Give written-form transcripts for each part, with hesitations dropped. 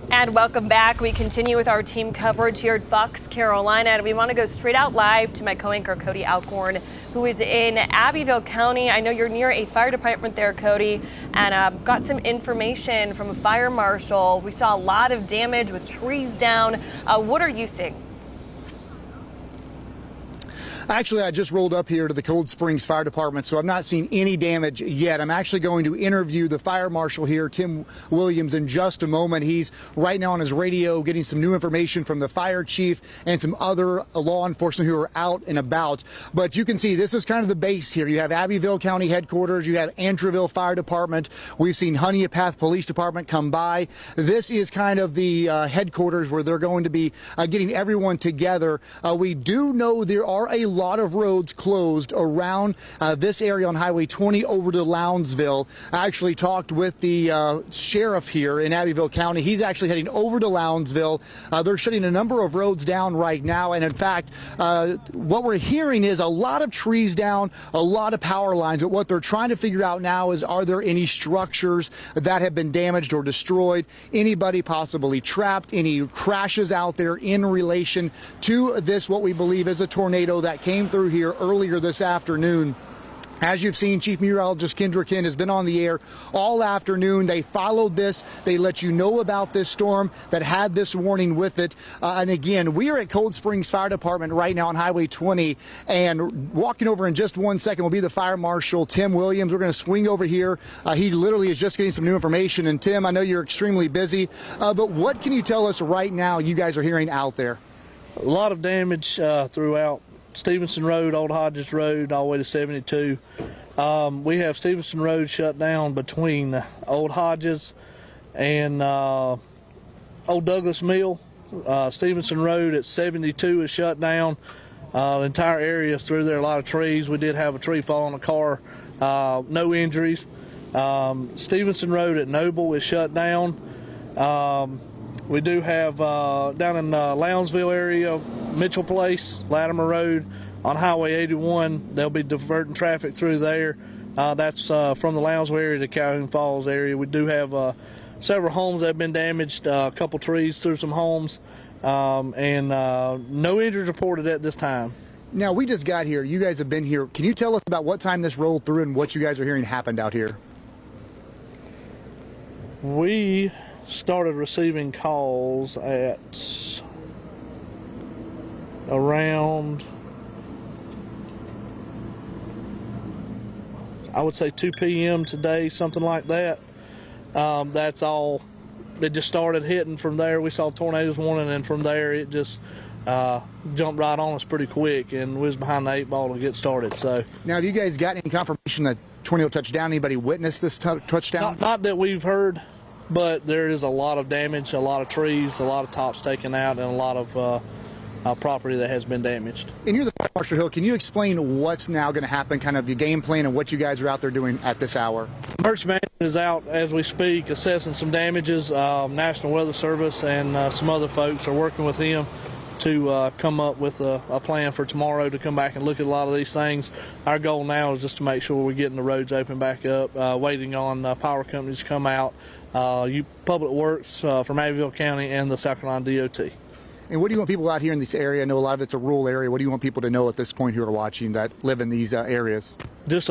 And welcome back. We continue with our team coverage here at Fox Carolina, and we want to go straight out live to my co-anchor Cody Alcorn, who is in Abbeville County. I know you're near a fire department there, Cody, and got some information from a fire marshal. We saw a lot of damage with trees down. What are you seeing? Actually, I just rolled up here to the Cold Springs Fire Department, so I've not seen any damage yet. I'm actually going to interview the fire marshal here, Tim Williams, in just a moment. He's right now on his radio getting some new information from the fire chief and some other law enforcement who are out and about. But you can see this is kind of the base here. You have Abbeville County headquarters. You have Antroville Fire Department. We've seen Honeypath Police Department come by. This is kind of the headquarters where they're going to be getting everyone together. We do know there are a lot of roads closed around this area on Highway 20 over to Lounsville. I actually talked with the sheriff here in Abbeville County. He's actually heading over to Lounsville. They're shutting a number of roads down right now, and in fact, what we're hearing is a lot of trees down, a lot of power lines, but what they're trying to figure out now is, are there any structures that have been damaged or destroyed, anybody possibly trapped, any crashes out there in relation to this, what we believe is a tornado that came through here earlier this afternoon. As you've seen, Chief Meteorologist Kendra Kent has been on the air all afternoon. They followed this. They let you know about this storm that had this warning with it. And again, we are at Cold Springs Fire Department right now on Highway 20. And walking over in just 1 second will be the Fire Marshal, Tim Williams. We're going to swing over here. He literally is just getting some new information. And Tim, I know you're extremely busy, but what can you tell us right now you guys are hearing out there? A lot of damage throughout Stevenson Road, Old Hodges Road, all the way to 72. We have Stevenson Road shut down between Old Hodges and Old Douglas Mill. Stevenson Road at 72 is shut down. The entire area through there, a lot of trees. We did have a tree fall on a car. No injuries. Stevenson Road at Noble is shut down. We do have down in Lounsville area, Mitchell Place, Latimer Road on Highway 81. They'll be diverting traffic through there. That's from the Lounsville area to Calhoun Falls area. We do have several homes that have been damaged, a couple trees through some homes, and no injuries reported at this time. Now, we just got here. You guys have been here. Can you tell us about what time this rolled through and what you guys are hearing happened out here? We started receiving calls at around, I would say 2 p.m. today, something like that. That's all. It just started hitting from there. We saw tornadoes warning, and from there it just jumped right on us pretty quick, and we was behind the 8 ball to get started. So now, have you guys got any confirmation that tornado touched down? Anybody witnessed this touchdown? Not that we've heard. But there is a lot of damage, a lot of trees, a lot of tops taken out, and a lot of property that has been damaged. And you're the Fire Marshal Hill. Can you explain what's now going to happen, kind of your game plan and what you guys are out there doing at this hour? Emergency management is out as we speak, assessing some damages. National Weather Service and some other folks are working with him to come up with a plan for tomorrow to come back and look at a lot of these things. Our goal now is just to make sure we're getting the roads open back up, waiting on power companies to come out, Public Works from Abbeville County and the South Carolina DOT. And what do you want people out here in this area? I know a lot of it's a rural area. What do you want people to know at this point who are watching that live in these areas? Just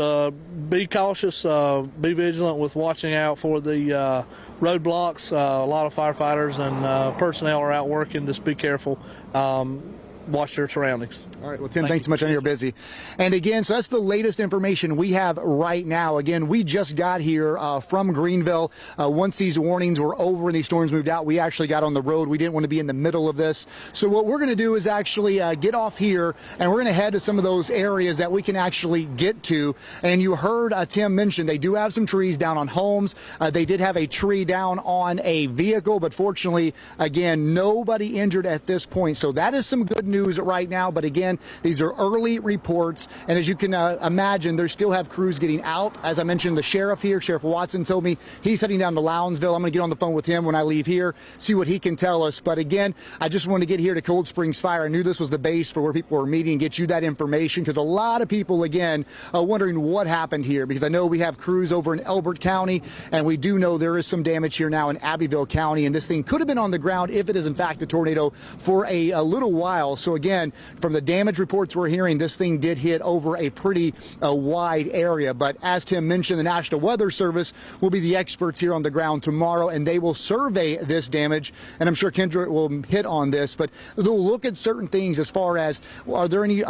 be cautious, be vigilant with watching out for the roadblocks. A lot of firefighters and personnel are out working. Just be careful. Watch your surroundings. All right. Well, Tim, thanks so much. I know you're busy. And again, so that's the latest information we have right now. Again, we just got here from Greenville. Once these warnings were over and these storms moved out, we actually got on the road. We didn't want to be in the middle of this. So what we're going to do is actually get off here, and we're going to head to some of those areas that we can actually get to. And you heard Tim mention they do have some trees down on homes. They did have a tree down on a vehicle, but fortunately, again, nobody injured at this point. So that is some good news news right now, but again, these are early reports, and as you can imagine, they still have crews getting out. As I mentioned, the sheriff here, Sheriff Watson, told me he's heading down to Lounsville. I'm going to get on the phone with him when I leave here, see what he can tell us. But again, I just wanted to get here to Cold Springs Fire. I knew this was the base for where people were meeting and get you that information, because a lot of people, again, are wondering what happened here, because I know we have crews over in Elbert County, and we do know there is some damage here now in Abbeville County, and this thing could have been on the ground if it is in fact a tornado for a little while. So again, from the damage reports we're hearing, this thing did hit over a pretty wide area. But as Tim mentioned, the National Weather Service will be the experts here on the ground tomorrow, and they will survey this damage, and I'm sure Kendra will hit on this, but they'll look at certain things as far as, are there any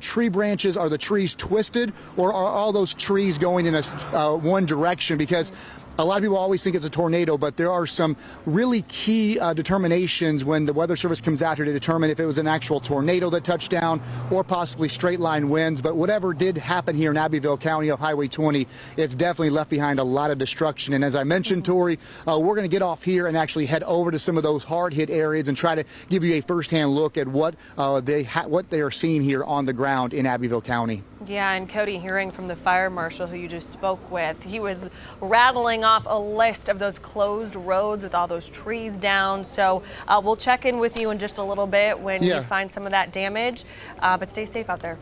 tree branches, are the trees twisted, or are all those trees going in a one direction? Because a lot of people always think it's a tornado, but there are some really key determinations when the Weather Service comes out here to determine if it was an actual tornado that touched down or possibly straight line winds. But whatever did happen here in Abbeville County of Highway 20, it's definitely left behind a lot of destruction. And as I mentioned, Tori, we're going to get off here and actually head over to some of those hard hit areas and try to give you a firsthand look at what they are seeing here on the ground in Abbeville County. Yeah, and Cody, hearing from the fire marshal who you just spoke with, he was rattling off a list of those closed roads with all those trees down. So we'll check in with you in just a little bit when you find some of that damage, but stay safe out there.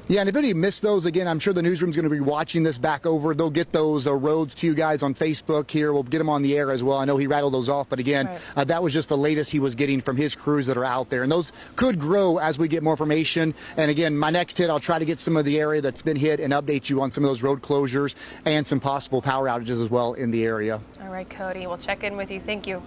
Yeah, and if any missed those, again, I'm sure the newsroom's going to be watching this back over. They'll get those roads to you guys on Facebook here. We'll get them on the air as well. I know he rattled those off, but again, that was just the latest he was getting from his crews that are out there. And those could grow as we get more information. And again, my next hit, I'll try to get some of the area that's been hit and update you on some of those road closures and some possible power outages as well in the area. All right, Cody, we'll check in with you. Thank you.